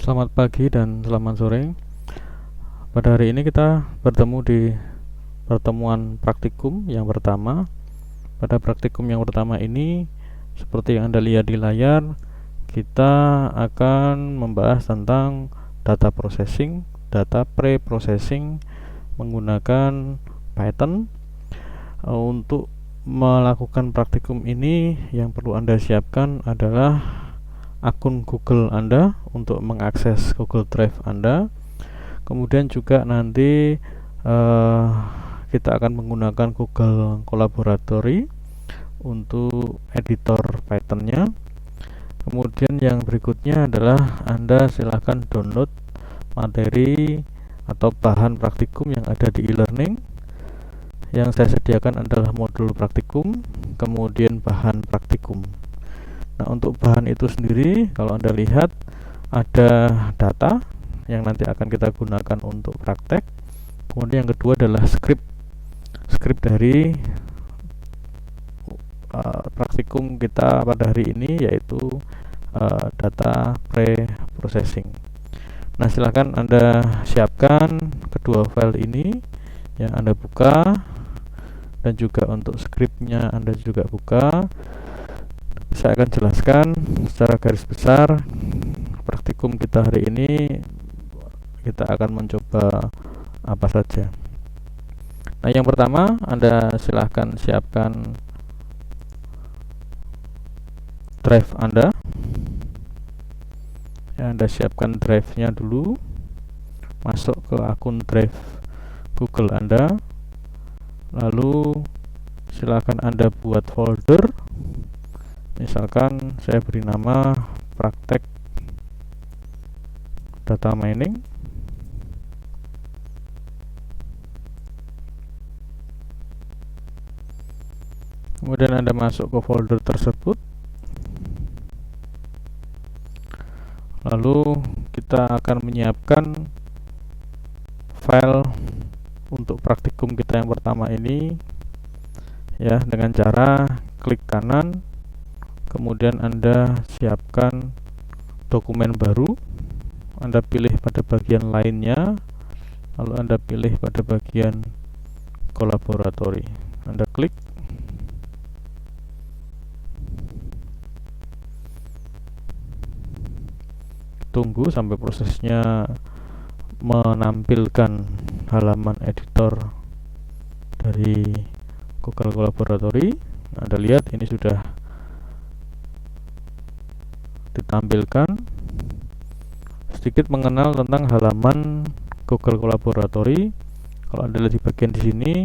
Selamat pagi dan selamat sore. Pada hari ini kita bertemu di pertemuan praktikum yang pertama. Pada praktikum yang pertama ini, seperti yang Anda lihat di layar, kita akan membahas tentang data processing, data pre-processing menggunakan Python. Untuk melakukan praktikum ini, yang perlu Anda siapkan adalah akun Google Anda untuk mengakses Google Drive Anda. Kemudian juga nanti kita akan menggunakan Google Collaboratory untuk editor Python-nya. Kemudian yang berikutnya adalah Anda silahkan download materi atau bahan praktikum yang ada di e-learning. Yang saya sediakan adalah modul praktikum, kemudian bahan praktikum. Nah, untuk bahan itu sendiri, kalau Anda lihat ada data yang nanti akan kita gunakan untuk praktek. Kemudian yang kedua adalah script dari praktikum kita pada hari ini, yaitu data pre-processing. Nah, silakan Anda siapkan kedua file ini yang Anda buka, dan juga untuk scriptnya Anda juga buka. Saya akan jelaskan secara garis besar praktikum kita hari ini. Kita akan mencoba apa saja. Nah, yang pertama, Anda silahkan siapkan drive Anda. Ya, Anda siapkan drive-nya dulu. Masuk ke akun drive Google Anda. Lalu silahkan Anda buat folder. Misalkan saya beri nama praktek data mining. Kemudian Anda masuk ke folder tersebut. Lalu kita akan menyiapkan file untuk praktikum kita yang pertama ini, ya, dengan cara klik kanan. Kemudian Anda siapkan dokumen baru. Anda pilih pada bagian lainnya, lalu Anda pilih pada bagian collaboratory. Anda klik. Tunggu sampai prosesnya menampilkan halaman editor dari Google Collaboratory. Anda lihat ini sudah ditampilkan. Sedikit mengenal tentang halaman Google Collaboratory. Kalau Anda lihat di bagian di sini,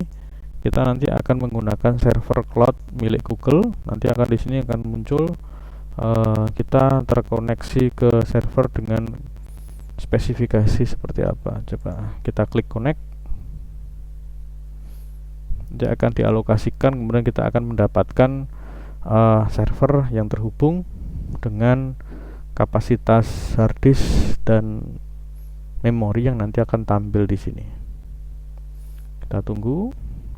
kita nanti akan menggunakan server cloud milik Google. Nanti akan di sini akan muncul kita terkoneksi ke server dengan spesifikasi seperti apa. Coba kita klik connect. Dia akan dialokasikan, kemudian kita akan mendapatkan server yang terhubung dengan kapasitas harddisk dan memori yang nanti akan tampil di sini. Kita tunggu,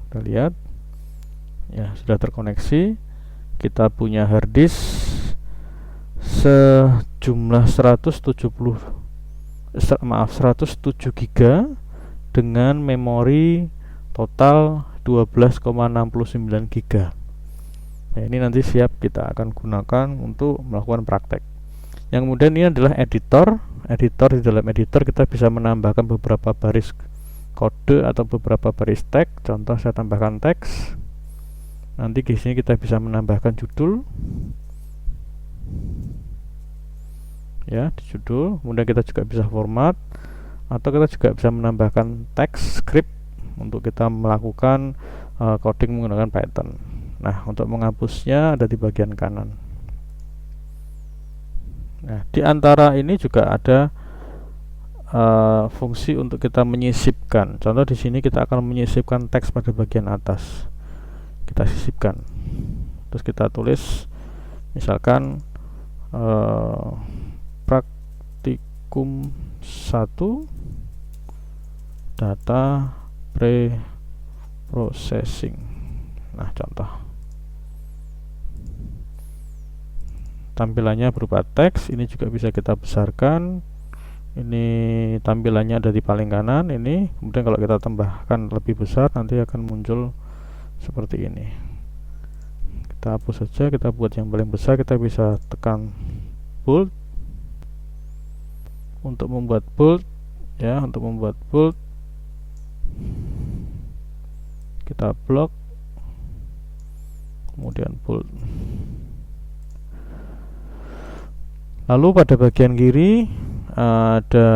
kita lihat, ya, sudah terkoneksi. Kita punya harddisk sejumlah 107 GB dengan memori total 12,69 GB. Nah, ini nanti siap kita akan gunakan untuk melakukan praktek. Yang kemudian ini adalah editor. Di dalam editor kita bisa menambahkan beberapa baris kode atau beberapa baris teks. Contoh, saya tambahkan teks. Nanti di sini kita bisa menambahkan judul. Ya, di judul. Kemudian kita juga bisa format, atau kita juga bisa menambahkan teks script untuk kita melakukan coding menggunakan Python. Nah, untuk menghapusnya ada di bagian kanan. Nah, di antara ini juga ada fungsi untuk kita menyisipkan. Contoh di sini kita akan menyisipkan teks pada bagian atas. Kita sisipkan. Terus kita tulis, misalkan praktikum 1 data pre-processing. Nah, contoh. Tampilannya berupa teks, ini juga bisa kita besarkan, Ini tampilannya ada di paling kanan ini. Kemudian kalau kita tambahkan lebih besar nanti akan muncul seperti ini. Kita hapus saja, kita buat yang paling besar. Kita bisa tekan bold untuk membuat bold ya, untuk membuat bold kita blok, kemudian bold. Lalu pada bagian kiri ada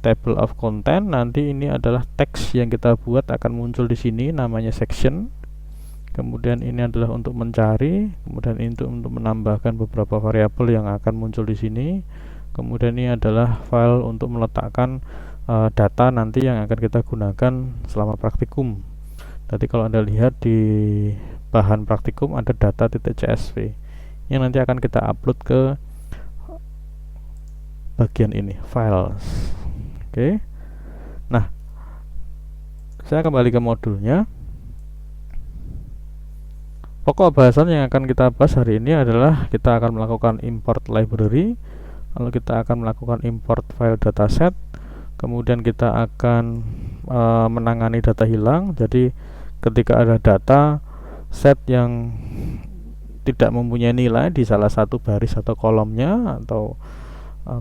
table of content. Nanti ini adalah teks yang kita buat akan muncul di sini, namanya section. Kemudian ini adalah untuk mencari, kemudian ini untuk menambahkan beberapa variabel yang akan muncul di sini. Kemudian ini adalah file untuk meletakkan data nanti yang akan kita gunakan selama praktikum. Tadi kalau Anda lihat di bahan praktikum ada data.csv yang nanti akan kita upload ke bagian ini, files. Oke. Nah, saya kembali ke modulnya. Pokok bahasan yang akan kita bahas hari ini adalah kita akan melakukan import library, lalu kita akan melakukan import file dataset, kemudian kita akan menangani data hilang. Jadi ketika ada data set yang tidak mempunyai nilai di salah satu baris atau kolomnya atau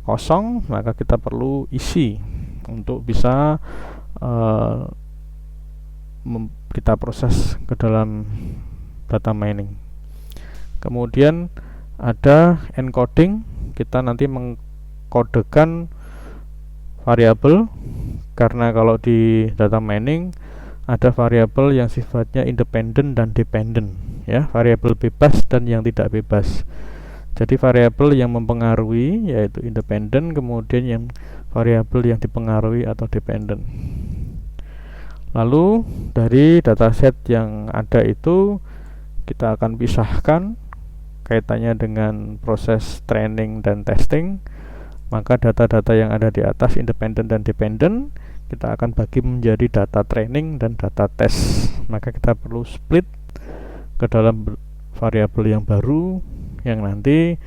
kosong, maka kita perlu isi untuk bisa kita proses ke dalam data mining. Kemudian ada encoding, kita nanti mengkodekan variabel, karena kalau di data mining ada variabel yang sifatnya independen dan dependent ya, variabel bebas dan yang tidak bebas. Jadi variabel yang mempengaruhi yaitu independen, kemudian yang variabel yang dipengaruhi atau dependent. Lalu dari dataset yang ada itu kita akan pisahkan kaitannya dengan proses training dan testing. Maka data-data yang ada di atas independen dan dependent kita akan bagi menjadi data training dan data test. Maka kita perlu split ke dalam variabel yang baru yang nanti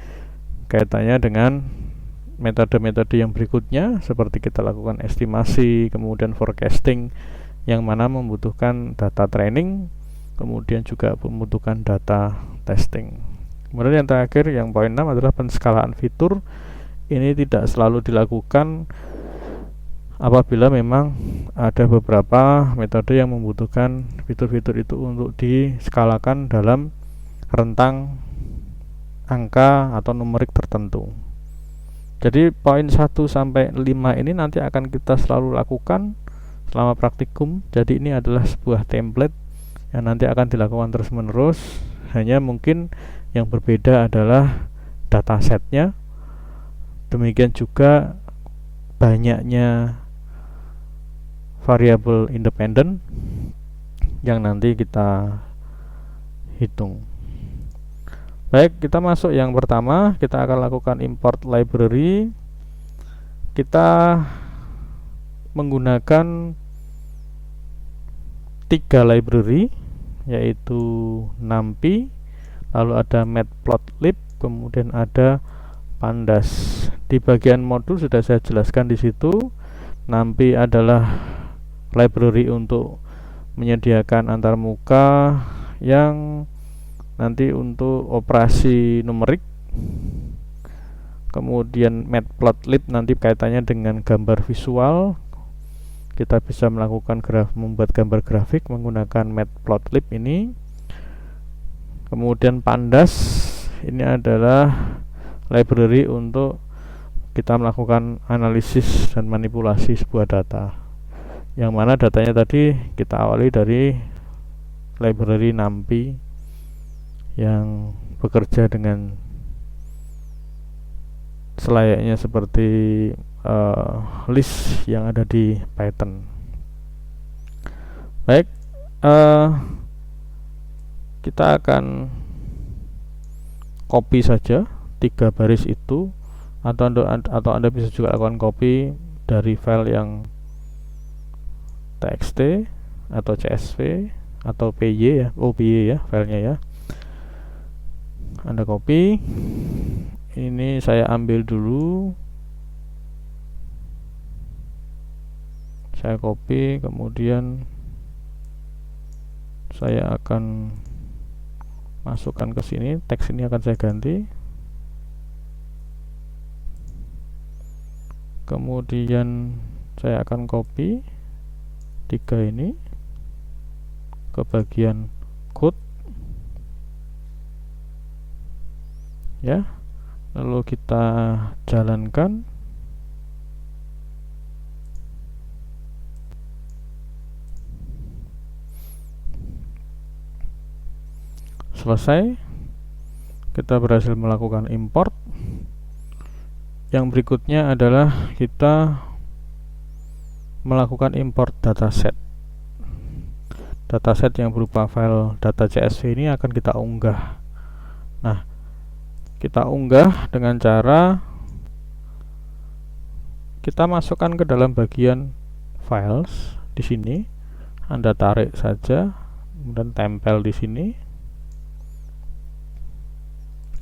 kaitannya dengan metode-metode yang berikutnya, seperti kita lakukan estimasi, kemudian forecasting, yang mana membutuhkan data training, kemudian juga membutuhkan data testing. Kemudian yang terakhir, yang poin 6 adalah penskalaan fitur. Ini tidak selalu dilakukan apabila memang ada beberapa metode yang membutuhkan fitur-fitur itu untuk diskalakan dalam rentang angka atau numerik tertentu. Jadi poin 1 sampai 5 ini nanti akan kita selalu lakukan selama praktikum. Jadi ini adalah sebuah template yang nanti akan dilakukan terus menerus. Hanya mungkin yang berbeda adalah datasetnya. Demikian juga banyaknya variabel independen yang nanti kita hitung. Baik, kita masuk yang pertama. Kita akan lakukan import library. Kita menggunakan 3 library, yaitu NumPy, lalu ada Matplotlib, kemudian ada Pandas. Di bagian modul sudah saya jelaskan di situ. NumPy adalah library untuk menyediakan antarmuka yang nanti untuk operasi numerik. Kemudian Matplotlib nanti kaitannya dengan gambar visual. Kita bisa melakukan membuat gambar grafik menggunakan Matplotlib ini. Kemudian Pandas ini adalah library untuk kita melakukan analisis dan manipulasi sebuah data, yang mana datanya tadi kita awali dari library NumPy yang bekerja dengan selayaknya seperti list yang ada di Python. Baik, kita akan copy saja 3 baris itu, atau Anda bisa juga lakukan copy dari file yang txt atau csv atau py ya, py ya filenya ya. Anda copy. Ini saya ambil dulu saya copy, kemudian saya akan masukkan ke sini. Teks ini akan saya ganti, kemudian saya akan copy 3 ini ke bagian code ya, lalu kita jalankan. Selesai, kita berhasil melakukan import. Yang berikutnya adalah kita melakukan import dataset. Dataset yang berupa file data CSV ini akan kita unggah. Nah, kita unggah dengan cara kita masukkan ke dalam bagian files di sini. Anda tarik saja, kemudian tempel di sini.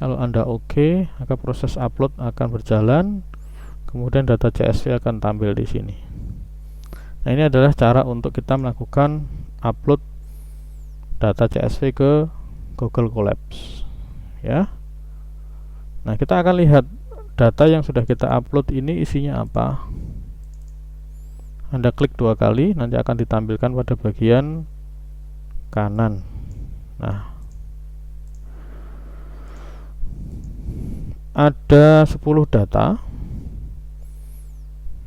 Kalau Anda OK, maka proses upload akan berjalan. Kemudian data CSV akan tampil di sini. Nah, ini adalah cara untuk kita melakukan upload data CSV ke Google Colabs ya. Nah, kita akan lihat data yang sudah kita upload ini isinya apa. Anda klik 2 kali, nanti akan ditampilkan pada bagian kanan. Nah, ada 10 data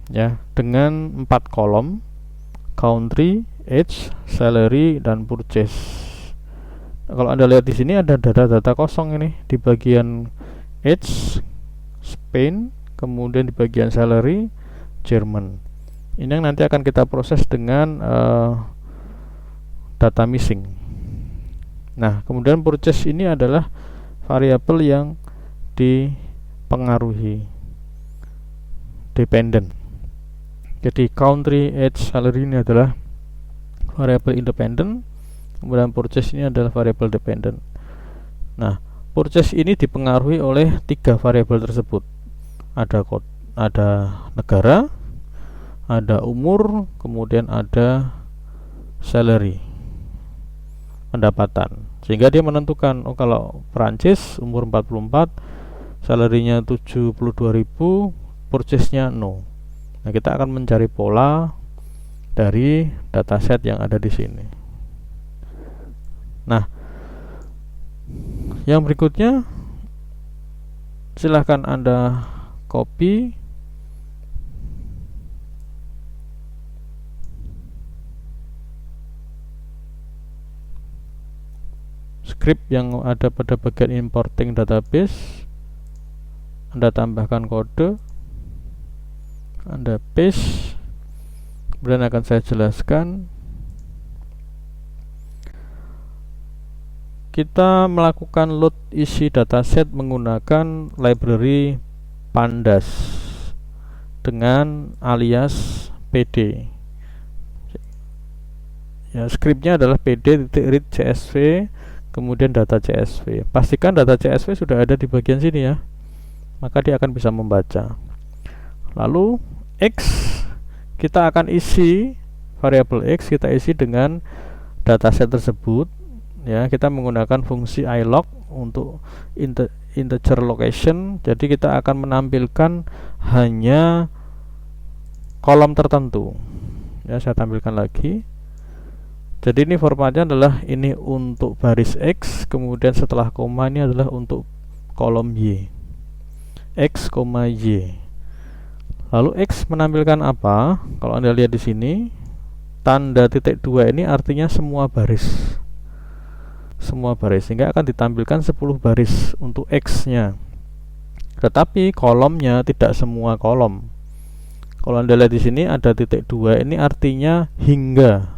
ya, dengan 4 kolom: country, age, salary, dan purchase. Kalau Anda lihat di sini ada data-data kosong ini di bagian age, Spain, kemudian di bagian salary, Jerman. Ini yang nanti akan kita proses dengan data missing. Nah, kemudian purchase ini adalah variabel yang dipengaruhi dependent. Jadi country, age, salary ini adalah variabel independent, kemudian purchase ini adalah variabel dependent. Nah, purchase ini dipengaruhi oleh 3 variabel tersebut. Ada negara, ada umur, kemudian ada salary, pendapatan. Sehingga dia menentukan, oh kalau Prancis umur 44, salary-nya 72.000, purchase-nya no. Nah, kita akan mencari pola dari dataset yang ada di sini. Nah, yang berikutnya silahkan Anda copy script yang ada pada bagian importing database. Anda tambahkan kode, Anda paste, kemudian akan saya jelaskan. Kita melakukan load isi dataset menggunakan library pandas dengan alias pd. Ya, scriptnya adalah pd.read csv, kemudian data csv. Pastikan data csv sudah ada di bagian sini ya, maka dia akan bisa membaca. Lalu X, kita akan isi variabel X, kita isi dengan dataset tersebut ya. Kita menggunakan fungsi ilog untuk integer location. Jadi kita akan menampilkan hanya kolom tertentu ya. Saya tampilkan lagi. Jadi ini formatnya adalah ini untuk baris X, kemudian setelah koma ini adalah untuk kolom Y. X, Y. Lalu X menampilkan apa? Kalau Anda lihat di sini, tanda titik 2 ini artinya semua baris. Semua baris, sehingga akan ditampilkan 10 baris untuk X-nya. Tetapi kolomnya tidak semua kolom. Kalau Anda lihat di sini ada titik 2, ini artinya hingga.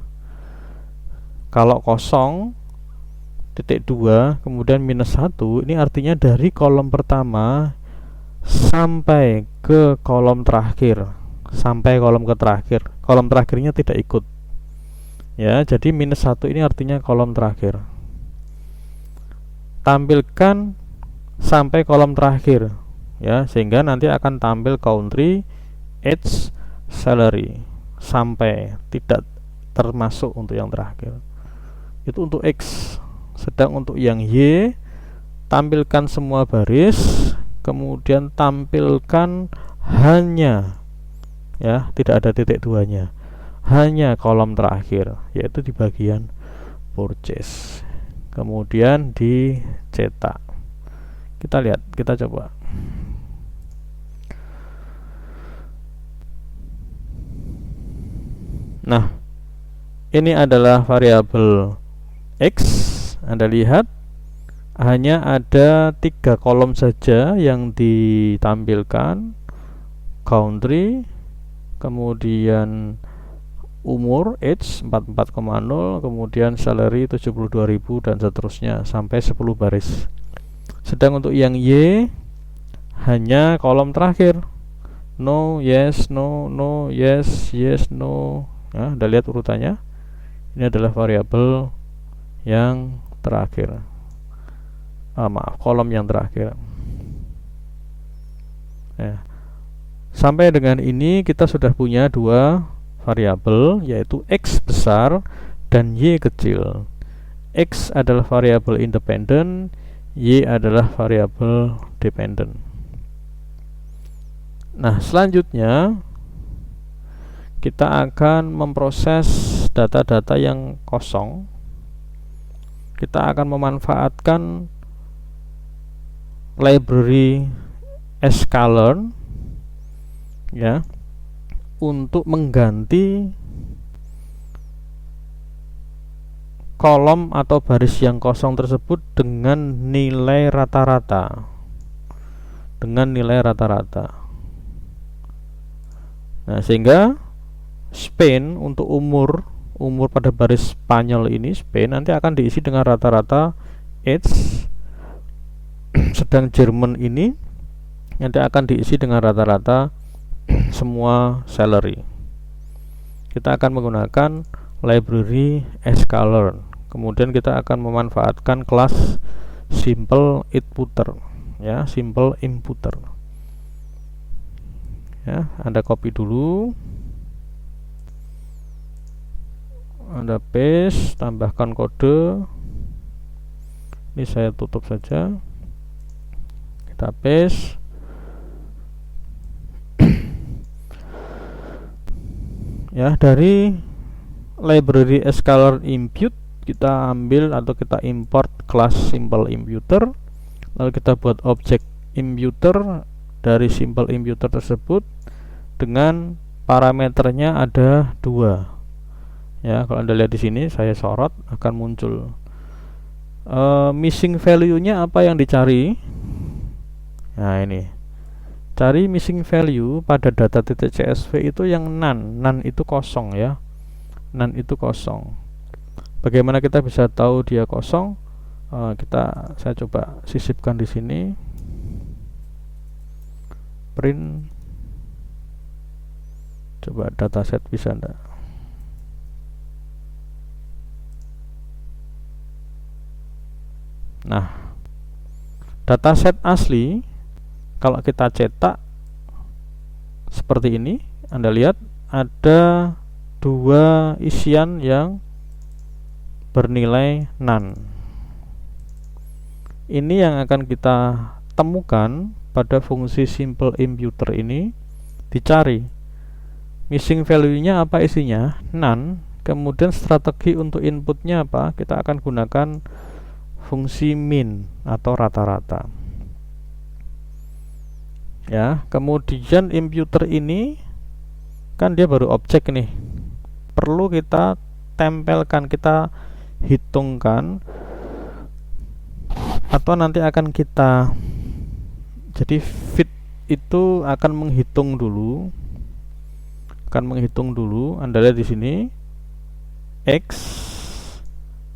Kalau kosong titik 2 kemudian -1, ini artinya dari kolom pertama sampai ke kolom terakhir, sampai kolom ke terakhir. Kolom terakhirnya tidak ikut ya. Jadi -1 ini artinya kolom terakhir. Tampilkan sampai kolom terakhir ya, sehingga nanti akan tampil country, age, salary. sampai, tidak termasuk untuk yang terakhir. Itu untuk X. Sedang untuk yang Y, tampilkan semua baris, kemudian tampilkan hanya, ya, tidak ada titik duanya, hanya kolom terakhir, yaitu di bagian purchase. Kemudian dicetak. Kita lihat, kita coba. Nah, ini adalah variabel X. Anda lihat hanya ada 3 kolom saja yang ditampilkan, country, kemudian umur age 44,0, kemudian salary 72.000 dan seterusnya sampai 10 baris. Sedang untuk yang Y hanya kolom terakhir, no, yes, no, no, yes, yes, no. Nah, Anda lihat urutannya. Ini adalah variabel yang terakhir. Maaf, kolom yang terakhir. Ya. Sampai dengan ini kita sudah punya 2 variabel, yaitu X besar dan Y kecil. X adalah variabel independen, Y adalah variabel dependent. Nah, selanjutnya kita akan memproses data-data yang kosong. Kita akan memanfaatkan library sklearn, ya, untuk mengganti kolom atau baris yang kosong tersebut dengan nilai rata-rata. Nah, sehingga span untuk umur pada baris Spanyol ini, span nanti akan diisi dengan rata-rata age. Sedang Jerman ini nanti akan diisi dengan rata-rata semua salary. Kita akan menggunakan library sklearn. Kemudian kita akan memanfaatkan kelas simple inputter, ya, simple inputter. Ya, Anda copy dulu, Anda paste, tambahkan kode. Ini saya tutup saja. Kita paste. Ya, dari library sklearn input kita ambil atau kita import kelas simple imputer, lalu kita buat objek imputer dari simple imputer tersebut dengan parameternya ada 2. Ya, kalau Anda lihat di sini saya sorot akan muncul missing value-nya apa yang dicari. Nah, ini cari missing value pada data.csv itu yang none itu kosong, ya, none itu kosong. Bagaimana kita bisa tahu dia kosong? Saya coba sisipkan di sini, print, coba dataset bisa enggak? Nah, dataset asli kalau kita cetak seperti ini, Anda lihat ada 2 isian yang bernilai none. Ini yang akan kita temukan pada fungsi simple imputer ini. Dicari missing value-nya apa, isinya none. Kemudian strategi untuk inputnya apa? Kita akan gunakan fungsi min atau rata-rata. Ya, kemudian imputer ini kan dia baru objek nih, perlu kita tempelkan, kita hitungkan, atau nanti akan kita, jadi fit itu akan menghitung dulu, Anda lihat di sini X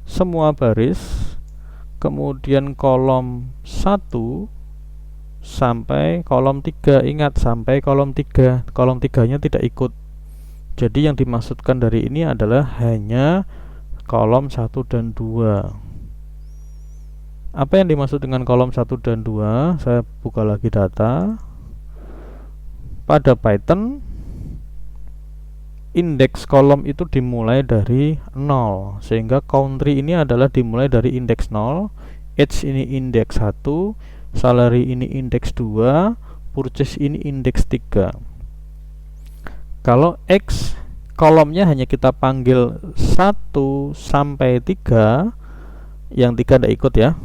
semua baris, kemudian kolom 1 sampai kolom 3. Ingat, sampai kolom 3. Kolom 3-nya tidak ikut. Jadi yang dimaksudkan dari ini adalah hanya kolom 1 dan 2. Apa yang dimaksud dengan kolom 1 dan 2? Saya buka lagi data. Pada Python indeks kolom itu dimulai dari 0, sehingga country ini adalah dimulai dari indeks 0, age ini indeks 1, salary ini indeks 2, purchase ini indeks 3. Kalau X kolomnya hanya kita panggil 1 sampai 3, yang 3 tidak ikut ya,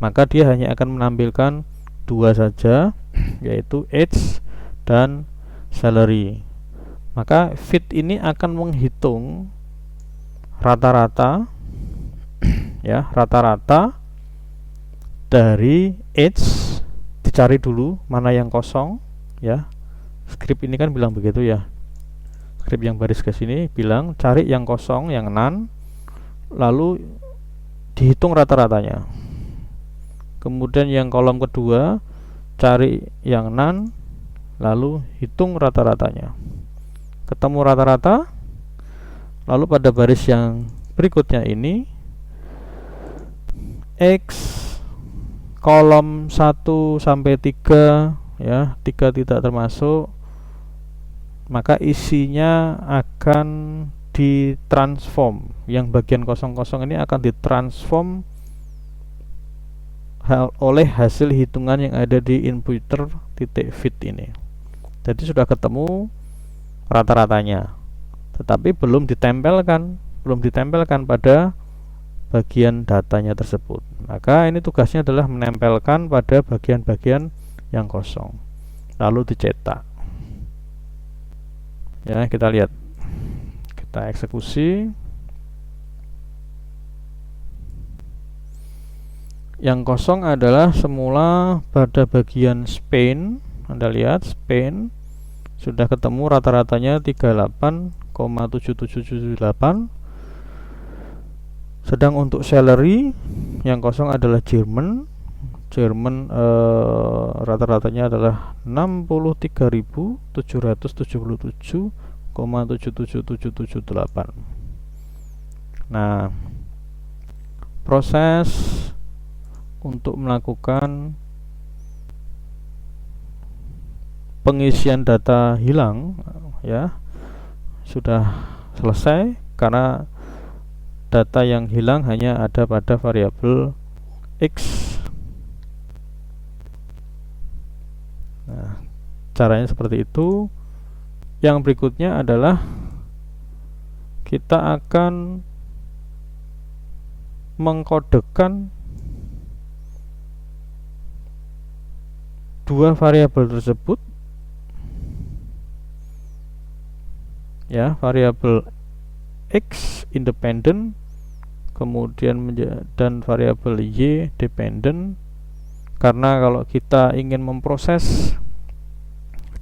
maka dia hanya akan menampilkan 2 saja, yaitu age dan salary. Maka fit ini akan menghitung rata-rata ya, rata-rata dari age, dicari dulu mana yang kosong ya. Script ini kan bilang begitu ya. Script yang baris ke sini bilang cari yang kosong, yang none, lalu dihitung rata-ratanya. Kemudian yang kolom kedua cari yang none, lalu hitung rata-ratanya. Ketemu rata-rata, lalu pada baris yang berikutnya ini X kolom 1 sampai 3 ya, 3 tidak termasuk, maka isinya akan ditransform. Yang bagian kosong-kosong ini akan ditransform oleh hasil hitungan yang ada di inputer.fit ini. Jadi sudah ketemu rata-ratanya, tetapi belum ditempelkan pada bagian datanya tersebut. Maka ini tugasnya adalah menempelkan pada bagian-bagian yang kosong, lalu dicetak. Ya, kita lihat, kita eksekusi. Yang kosong adalah semula pada bagian Spain. Anda lihat Spain sudah ketemu rata-ratanya 38,7778. Sedang untuk salary yang kosong adalah Jerman rata-ratanya adalah 63.777,77778. Nah, proses untuk melakukan pengisian data hilang ya sudah selesai, karena data yang hilang hanya ada pada variabel X. Nah, caranya seperti itu. Yang berikutnya adalah kita akan mengkodekan dua variabel tersebut ya, variabel X independent kemudian dan variabel Y dependent, karena kalau kita ingin memproses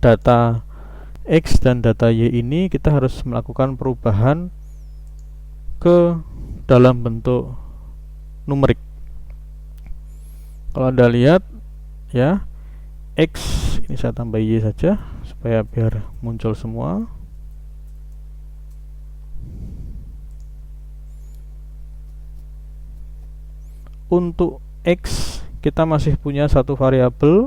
data X dan data Y ini, kita harus melakukan perubahan ke dalam bentuk numerik. Kalau Anda lihat ya, X ini saya tambah Y saja supaya biar muncul semua. Untuk X kita masih punya satu variabel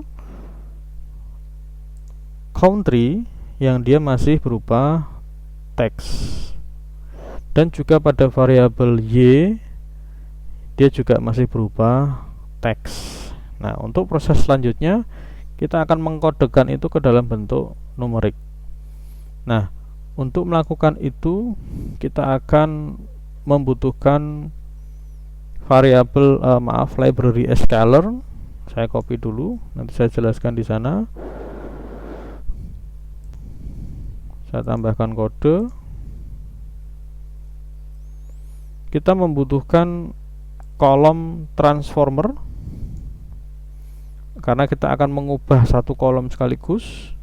country yang dia masih berupa teks, dan juga pada variabel Y dia juga masih berupa teks. Nah, untuk proses selanjutnya kita akan mengkodekan itu ke dalam bentuk numerik. Nah, untuk melakukan itu kita akan membutuhkan variabel library scalar. Saya copy dulu, nanti saya jelaskan di sana. Saya tambahkan kode. Kita membutuhkan kolom transformer, karena kita akan mengubah satu kolom sekaligus.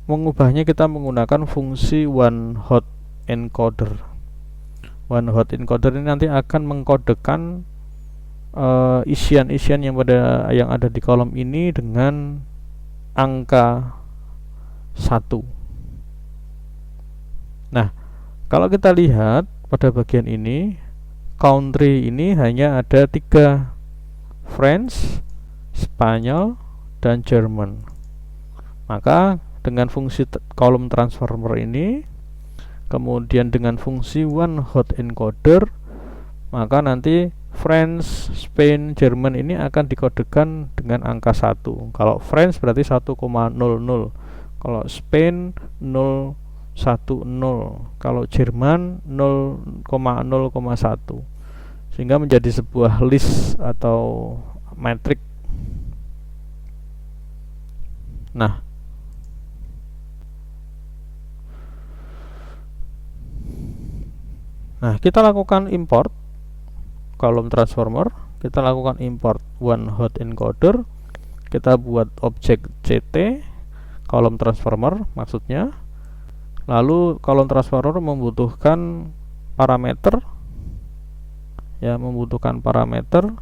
Mengubahnya kita menggunakan fungsi oneHotEncoder. oneHotEncoder ini nanti akan mengkodekan isian-isian yang ada di kolom ini dengan angka 1. Nah, kalau kita lihat pada bagian ini, country ini hanya ada 3, French, Spanyol, dan Jerman. Maka dengan fungsi column transformer ini, kemudian dengan fungsi one hot encoder, maka nanti France, Spain, Jerman ini akan dikodekan dengan angka 1. Kalau France berarti 1,00, kalau Spain 010, kalau Jerman 0,0,1, sehingga menjadi sebuah list atau metrik. Nah, kita lakukan import column transformer, kita lakukan import one hot encoder, kita buat objek CT column transformer maksudnya. Lalu column transformer membutuhkan parameter, ya, membutuhkan parameter.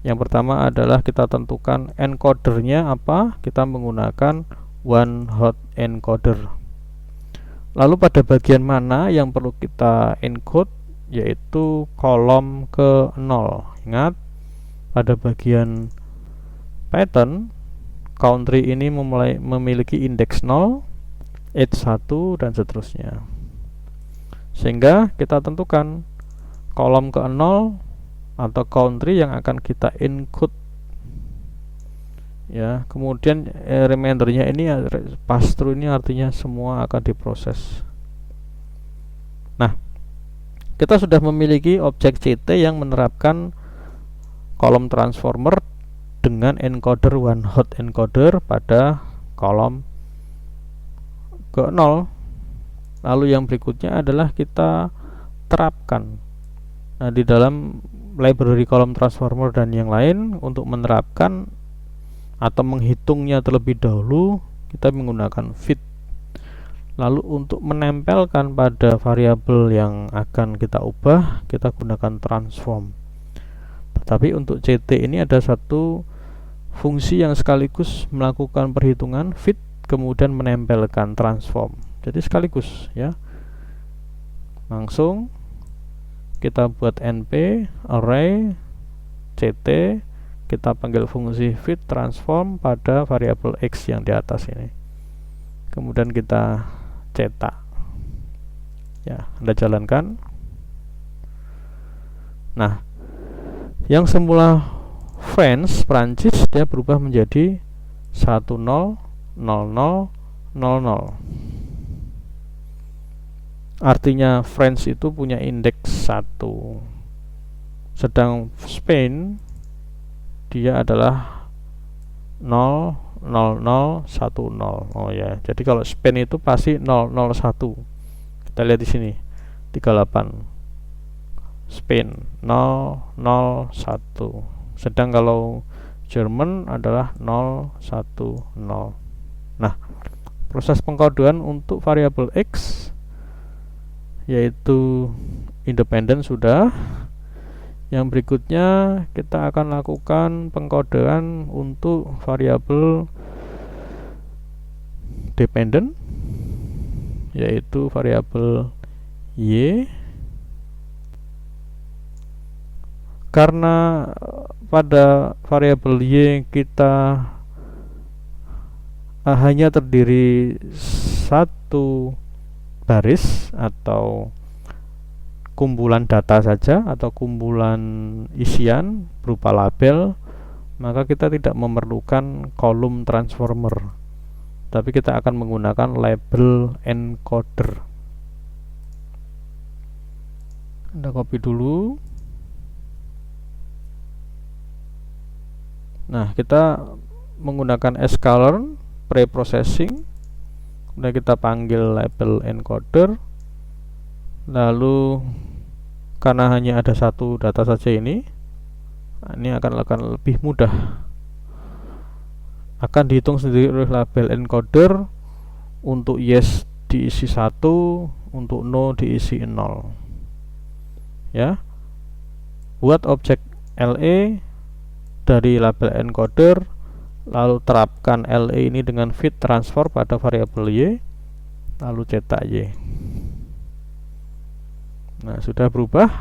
Yang pertama adalah kita tentukan encodernya apa, kita menggunakan one hot encoder. Lalu pada bagian mana yang perlu kita encode, yaitu kolom ke 0. Ingat, pada bagian pattern, country ini memiliki indeks 0, age 1, dan seterusnya. Sehingga kita tentukan kolom ke 0 atau country yang akan kita encode, ya. Kemudian remindernya ini, pass through ini artinya semua akan diproses. Nah, kita sudah memiliki objek CT yang menerapkan kolom transformer dengan encoder one hot encoder pada kolom ke 0. Lalu yang berikutnya adalah kita terapkan. Nah, di dalam library kolom transformer dan yang lain, untuk menerapkan atau menghitungnya terlebih dahulu, kita menggunakan fit. Lalu untuk menempelkan pada variabel yang akan kita ubah, kita gunakan transform. Tetapi untuk CT ini ada satu fungsi yang sekaligus melakukan perhitungan fit kemudian menempelkan transform. Jadi sekaligus, ya. Langsung kita buat np array CT, kita panggil fungsi fit transform pada variabel x yang di atas ini. Kemudian kita cetak, ya, Anda jalankan. Nah, yang semula France, Prancis, dia berubah menjadi 100000. Artinya France itu punya indeks 1, sedang Spain dia adalah 00010. Oh ya, jadi kalau Spain itu pasti 001. Kita lihat di sini 38. Spain 001. Sedang kalau Jerman adalah 010. Nah, proses pengkodean untuk variabel x yaitu independen sudah. Yang berikutnya kita akan lakukan pengkodean untuk variabel dependent, yaitu variabel y. Karena pada variabel y kita hanya terdiri satu baris atau kumpulan data saja atau kumpulan isian berupa label, maka kita tidak memerlukan kolom transformer, tapi kita akan menggunakan label encoder. Anda copy dulu. Nah, kita menggunakan sklearn pre-processing, kemudian kita panggil label encoder. Lalu karena hanya ada satu data saja ini akan lebih mudah. Akan dihitung sendiri oleh label encoder. Untuk yes diisi 1, untuk no diisi 0. Ya. Buat objek LE dari label encoder, lalu terapkan LE ini dengan fit transform pada variabel y, lalu cetak y. Nah, sudah berubah.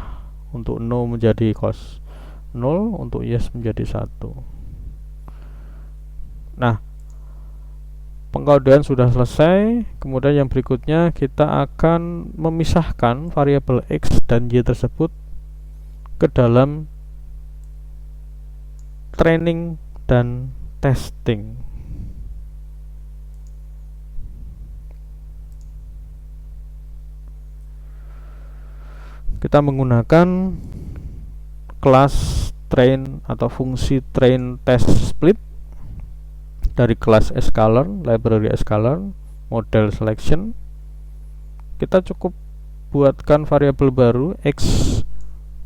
Untuk no menjadi cos 0, untuk yes menjadi 1. Nah, pengkodean sudah selesai. Kemudian yang berikutnya kita akan memisahkan variabel X dan Y tersebut ke dalam training dan testing. Kita menggunakan kelas train atau fungsi train test split dari kelas sklearn, library sklearn, model selection. Kita cukup buatkan variabel baru X.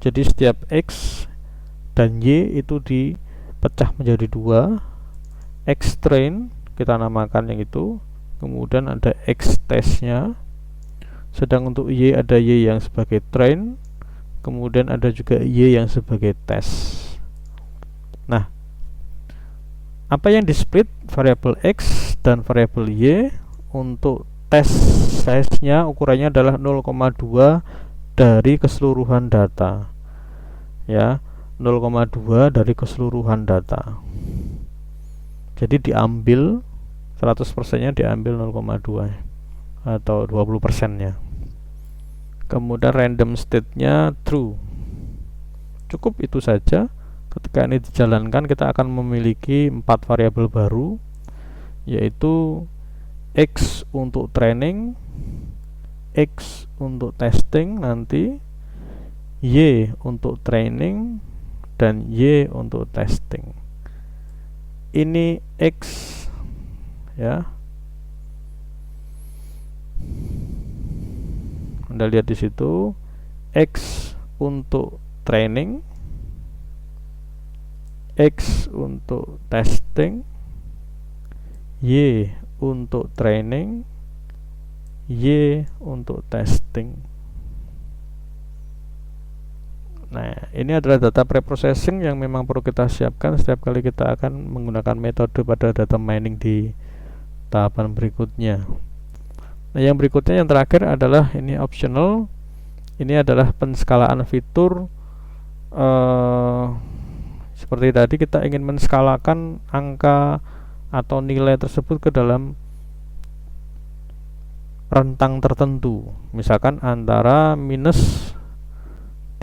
Jadi setiap X dan Y itu dipecah menjadi dua. X train kita namakan yang itu, kemudian ada X testnya. Sedang untuk Y ada Y yang sebagai train, kemudian ada juga Y yang sebagai test. Nah, apa yang di split variabel X dan variabel Y. Untuk test size-nya ukurannya adalah 0,2 dari keseluruhan data, ya, 0,2 dari keseluruhan data. Jadi diambil 100%-nya diambil 0,2 atau 20%-nya. Kemudian random state-nya true. Cukup itu saja. Ketika ini dijalankan, kita akan memiliki 4 variabel baru, yaitu X untuk training, X untuk testing nanti, Y untuk training, dan Y untuk testing. Ini X, ya. Anda lihat di situ, X untuk training, X untuk testing, Y untuk training, Y untuk testing. Nah, ini adalah data preprocessing yang memang perlu kita siapkan setiap kali kita akan menggunakan metode pada data mining di tahapan berikutnya. Nah, yang berikutnya yang terakhir adalah ini optional. Ini adalah penskalaan fitur. Seperti tadi kita ingin menskalakan angka atau nilai tersebut ke dalam rentang tertentu, misalkan antara minus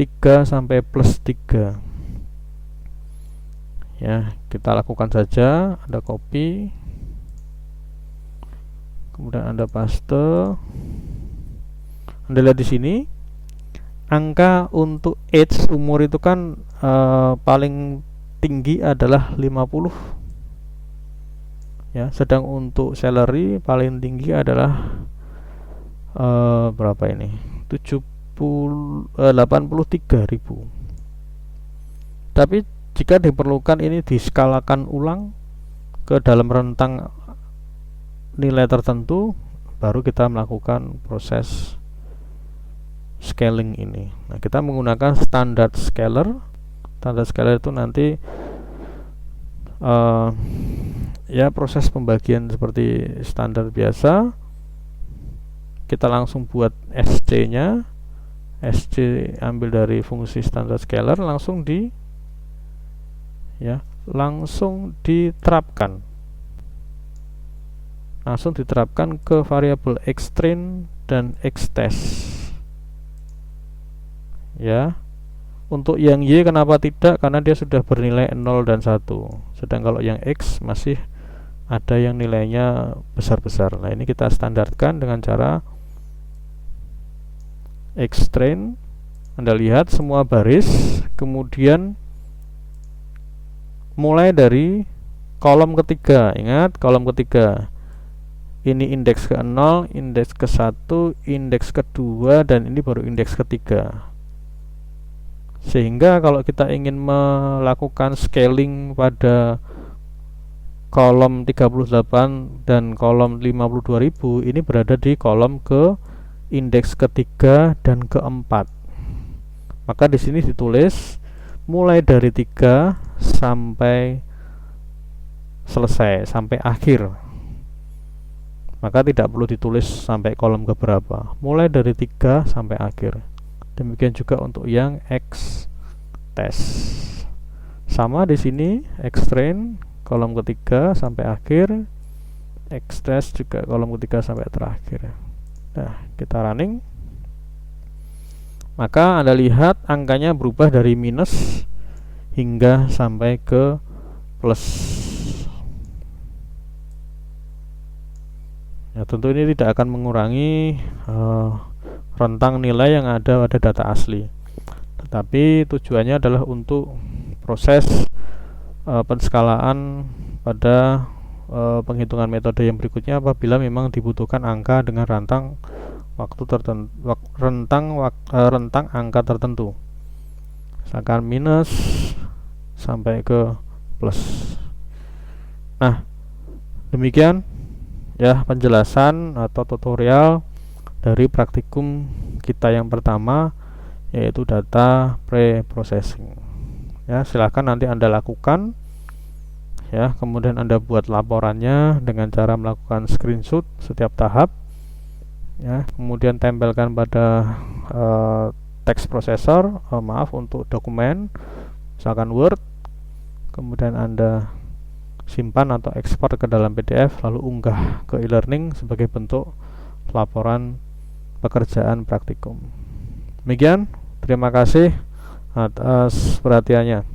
3 sampai plus 3. Ya, kita lakukan saja. Ada copy, kemudian Anda paste. Anda lihat di sini angka untuk age, umur itu kan paling tinggi adalah 50. Ya, sedang untuk salary paling tinggi adalah berapa ini? 83.000. Tapi jika diperlukan ini diskalakan ulang ke dalam rentang nilai tertentu, baru kita melakukan proses scaling ini. Nah, kita menggunakan standard scaler. Standard scaler itu nanti ya proses pembagian seperti standar biasa. Kita langsung buat SC-nya. SC ambil dari fungsi standard scaler, langsung diterapkan. Langsung diterapkan ke variabel xtrain dan xtest. Ya. Untuk yang Y kenapa tidak? Karena dia sudah bernilai 0 dan 1. Sedang kalau yang X masih ada yang nilainya besar-besar. Nah, ini kita standarkan dengan cara xtrain. Anda lihat semua baris, kemudian mulai dari kolom ketiga. Ingat, kolom ketiga. Ini indeks ke-0, indeks ke-1, indeks ke-2, dan ini baru indeks ke-3. Sehingga kalau kita ingin melakukan scaling pada kolom 38 dan kolom 52.000, ini berada di kolom ke indeks ke-3 dan ke-4. Maka di sini ditulis mulai dari 3 sampai selesai, sampai akhir. Maka tidak perlu ditulis sampai kolom keberapa, mulai dari 3 sampai akhir. Demikian juga untuk yang X test. Sama di sini xtrain kolom ketiga sampai akhir, X- juga kolom ketiga sampai terakhir. Nah, kita running, maka Anda lihat angkanya berubah dari minus hingga sampai ke plus. Ya, tentu ini tidak akan mengurangi rentang nilai yang ada pada data asli, tetapi tujuannya adalah untuk proses penskalaan pada penghitungan metode yang berikutnya apabila memang dibutuhkan angka dengan rentang waktu tertentu, rentang angka tertentu, misalkan minus sampai ke plus. Nah, demikian ya penjelasan atau tutorial dari praktikum kita yang pertama, yaitu data pre-processing. Ya, silahkan nanti Anda lakukan ya, kemudian Anda buat laporannya dengan cara melakukan screenshot setiap tahap ya, kemudian tempelkan pada text processor, untuk dokumen misalkan Word, kemudian Anda simpan atau ekspor ke dalam PDF, lalu unggah ke e-learning sebagai bentuk laporan pekerjaan praktikum. Demikian, terima kasih atas perhatiannya.